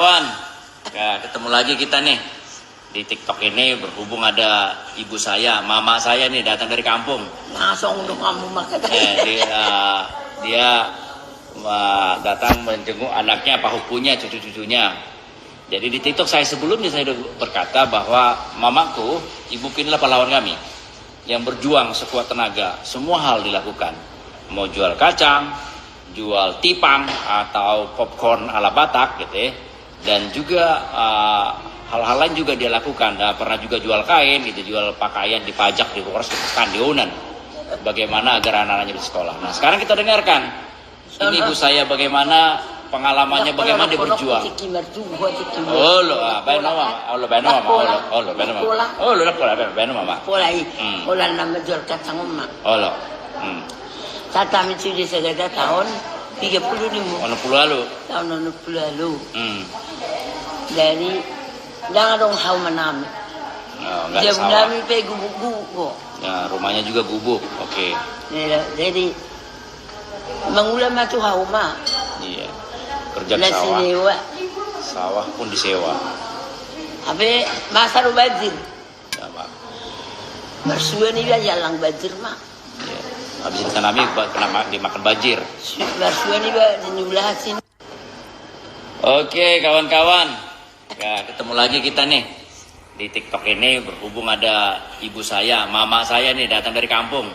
Kawan, ya, ketemu lagi kita nih di TikTok ini. Berhubung ada ibu saya, mama saya nih datang dari kampung. Langsung untuk kamu makan. Dia datang menjenguk anaknya, pahupunya, cucu-cucunya. Jadi di TikTok saya sebelumnya saya sudah berkata bahwa mamaku, ibu inilah pahlawan kami yang berjuang sekuat tenaga. Semua hal dilakukan. Mau jual kacang, jual tipang atau popcorn ala Batak gitu ya. Dan juga hal-hal lain juga dia lakukan. Pernah juga jual kain gitu, jual pakaian dipajak di Polres Kandionan. Bagaimana agar anak-anaknya di sekolah. Nah sekarang kita dengarkan ini ibu saya bagaimana pengalamannya, bagaimana dia berjuang. Nama jual kacang emak. Saya kami sudah segala tahun 35. Tahun 60 lalu. Dari jangan dong hau menami. Dia menami pe gubuk-gubuk. Ya, rumahnya juga gubuk. Oke. Jadi mengulam itu hau mah. Iya. Kerja di sawah. Sewa. Sawah pun disewa. Tapi masa lu banjir. Ya, Pak. Bersua nih dia jalan banjir mah. Ya. Habis ditanami kena dimakan banjir. Bersua nih dia di sebelah sini. Oke, kawan-kawan. Ya, ketemu lagi kita nih di TikTok ini. Berhubung ada ibu saya, mama saya nih datang dari kampung.